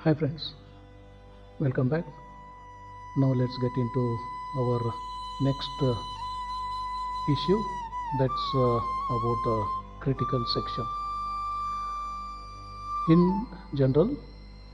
Hi friends, welcome back. Now let's get into our next issue, that's about the critical section. In general,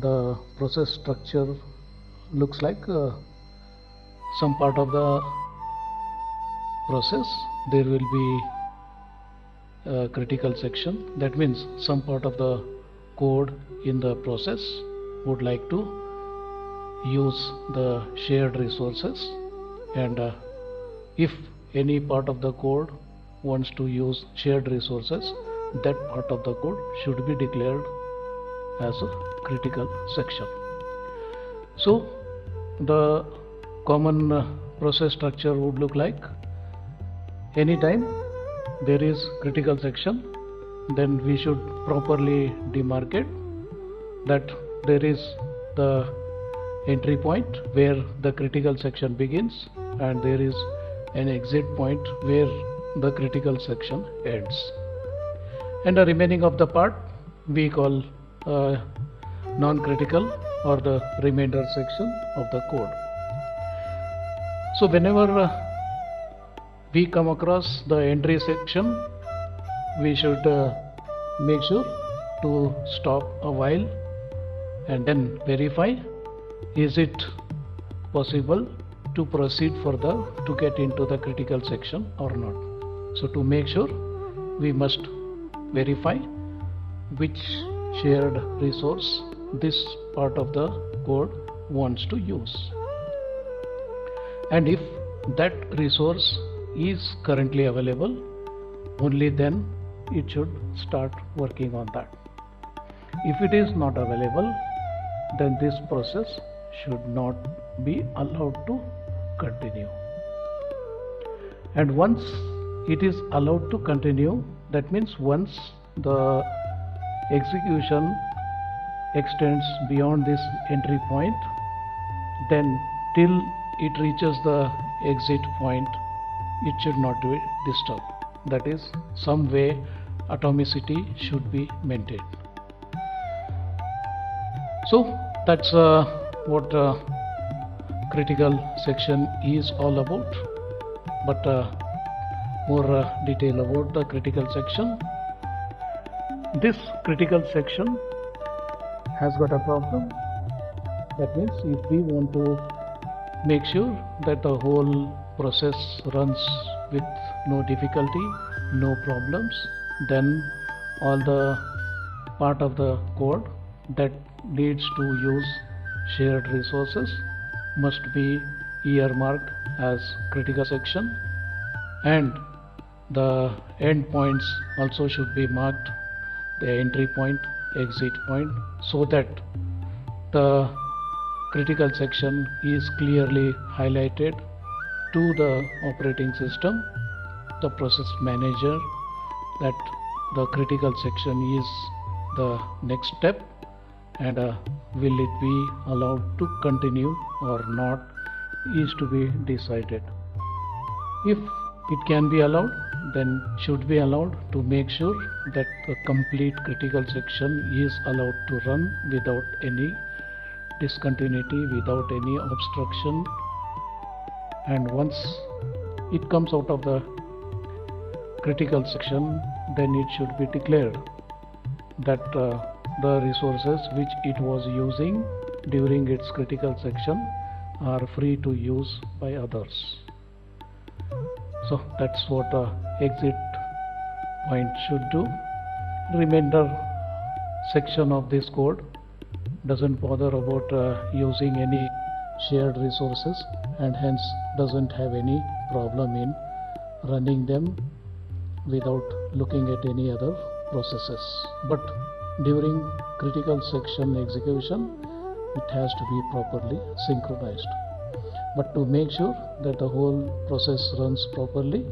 the process structure looks like some part of the process there will be a critical section. That means some part of the code in the process would like to use the shared resources, and if any part of the code wants to use shared resources, that part of the code should be declared as a critical section. So the common process structure would look like, anytime there is critical section, then we should properly demarcate that there is the entry point where the critical section begins and there is an exit point where the critical section ends, and the remaining of the part we call non-critical or the remainder section of the code. So whenever we come across the entry section, we should make sure to stop a while and then verify, is it possible to proceed further to get into the critical section or not. So to make sure, we must verify which shared resource this part of the code wants to use, and if that resource is currently available, only then it should start working on that. If it is not available, then this process should not be allowed to continue. And once it is allowed to continue, that means once the execution extends beyond this entry point, then till it reaches the exit point, it should not be disturbed. That is, some way atomicity should be maintained. So that's what critical section is all about. But more detail about the critical section. This critical section has got a problem. That means if we want to make sure that the whole process runs with no difficulty, no problems, then all the part of the code that needs to use shared resources must be earmarked as critical section, and the endpoints also should be marked, the entry point, exit point, so that the critical section is clearly highlighted to the operating system, the process manager, that the critical section is the next step, and will it be allowed to continue or not is to be decided. If it can be allowed, then should be allowed, to make sure that the complete critical section is allowed to run without any discontinuity, without any obstruction. And once it comes out of the critical section, then it should be declared that the resources which it was using during its critical section are free to use by others. So that's what exit point should do. Remainder section of this code doesn't bother about using any shared resources, and hence doesn't have any problem in running them without looking at any other processes. But during critical section execution, it has to be properly synchronized. But to make sure that the whole process runs properly,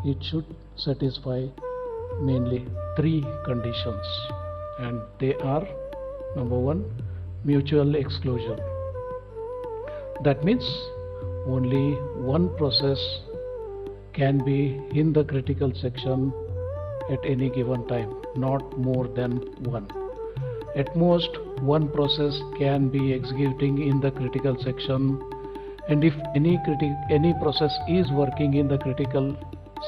it should satisfy mainly three conditions, and they are: number one, mutual exclusion. That means only one process can be in the critical section at any given time, not more than one. at most one process can be executing in the critical section, and if any process is working in the critical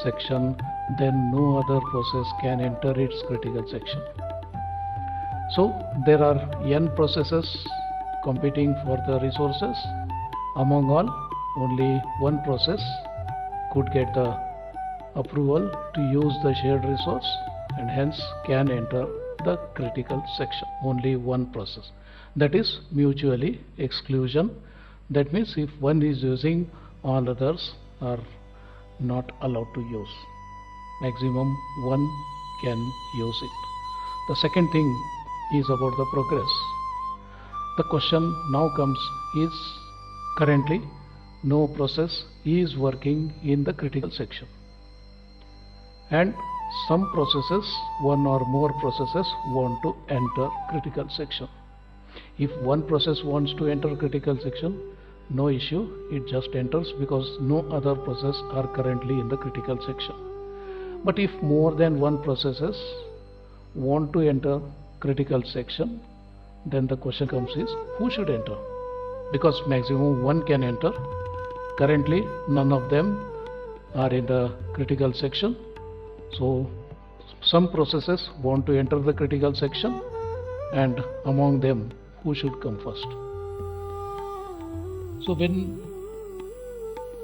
section, then no other process can enter its critical section. So there are n processes competing for the resources. Among all, only one process could get the approval to use the shared resource and hence can enter the critical section. Only one process. That is mutually exclusion. That means if one is using, all others are not allowed to use. Maximum one can use it. The second thing is about the progress. The question now comes is currently no process is working in the critical section, and some processes, one or more processes, want to enter critical section. If one process wants to enter critical section, no issue, it just enters because no other process are currently in the critical section. But if more than one processes want to enter critical section, then the question comes is who should enter, because maximum one can enter. Currently none of them are in the critical section, so some processes want to enter the critical section, and among them who should come first. So when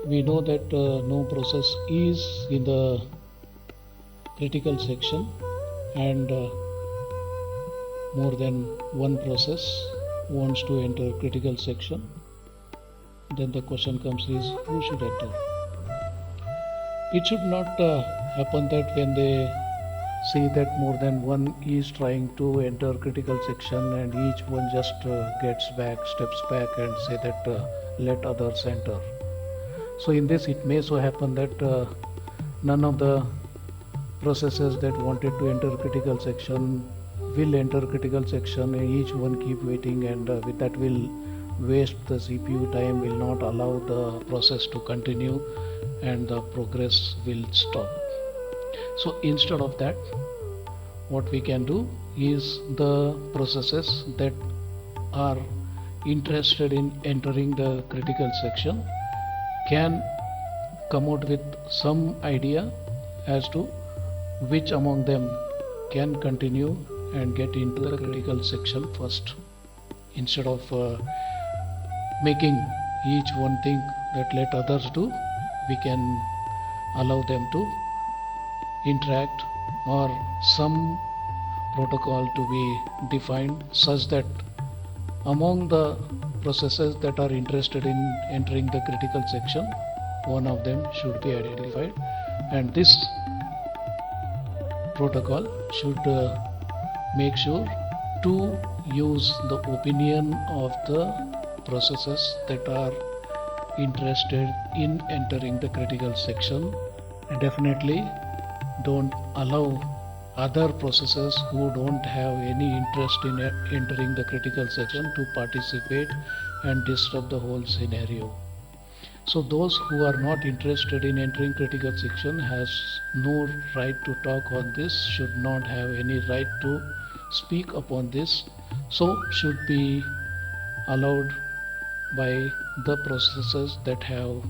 we know that no process is in the critical section and more than one process wants to enter critical section, then the question comes is who should enter. It should not happen that when they see that more than one is trying to enter critical section and each one just steps back and say that let others enter. So in this it may so happen that none of the processes that wanted to enter critical section will enter critical section, and each one keep waiting, and with that will waste the CPU time, will not allow the process to continue, and the progress will stop. So instead of that, what we can do is the processes that are interested in entering the critical section can come out with some idea as to which among them can continue and get into the critical section first. Instead of making each one think that let others do, we can allow them to interact, or some protocol to be defined such that among the processes that are interested in entering the critical section, one of them should be identified, and this protocol should make sure to use the opinion of the processes that are interested in entering the critical section. Definitely don't allow other processes who don't have any interest in entering the critical section to participate and disrupt the whole scenario. So those who are not interested in entering critical section has no right to talk on this, should not have any right to speak upon this, so should be allowed by the processes that have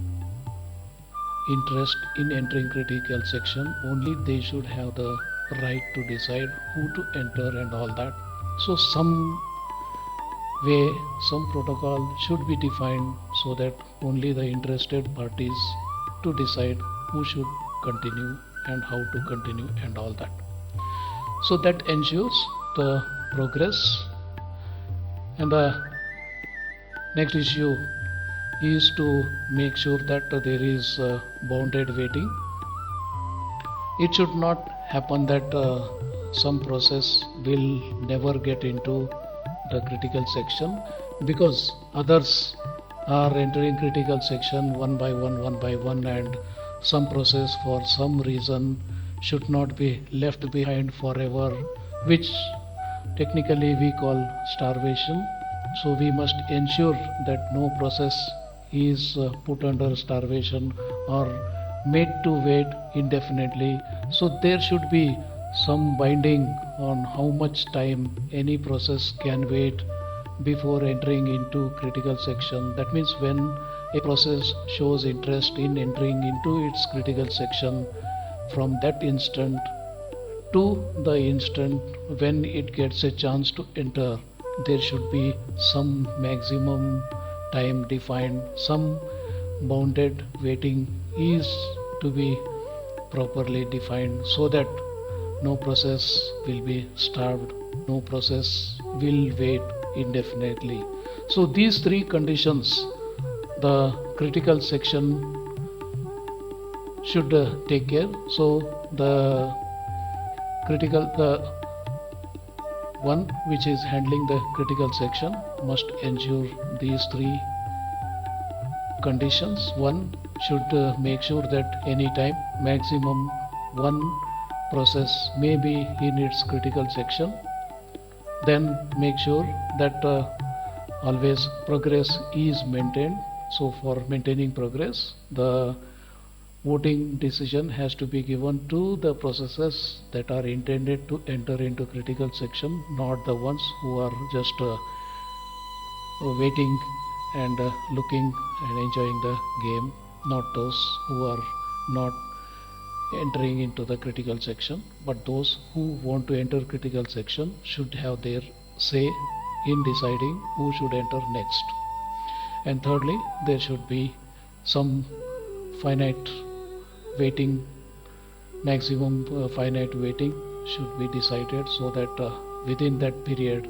interest in entering critical section. Only they should have the right to decide who to enter and all that. So some way, some protocol should be defined so that only the interested parties to decide who should continue and how to continue and all that. So that ensures the progress. And the next issue is to make sure that there is bounded waiting. It should not happen that some process will never get into the critical section because others are entering critical section one by one, and some process for some reason should not be left behind forever, which technically we call starvation. So we must ensure that no process is put under starvation or made to wait indefinitely. So there should be some binding on how much time any process can wait before entering into critical section. That means when a process shows interest in entering into its critical section, from that instant to the instant when it gets a chance to enter, there should be some maximum time defined, some bounded waiting is to be properly defined, so that no process will be starved, no process will wait indefinitely. So these three conditions the critical section should take care. So the one which is handling the critical section must ensure these three conditions. One should make sure that anytime maximum one process may be in its critical section. Then make sure that always progress is maintained. So for maintaining progress, the voting decision has to be given to the processes that are intended to enter into critical section, not the ones who are just waiting and looking and enjoying the game, not those who are not entering into the critical section, but those who want to enter critical section should have their say in deciding who should enter next. And thirdly, there should be some finite waiting, maximum finite waiting should be decided, so that within that period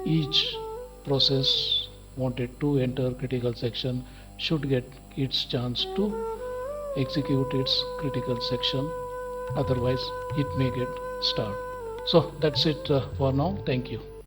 each process wanted to enter critical section should get its chance to execute its critical section, otherwise it may get starved. So that's it for now. Thank you.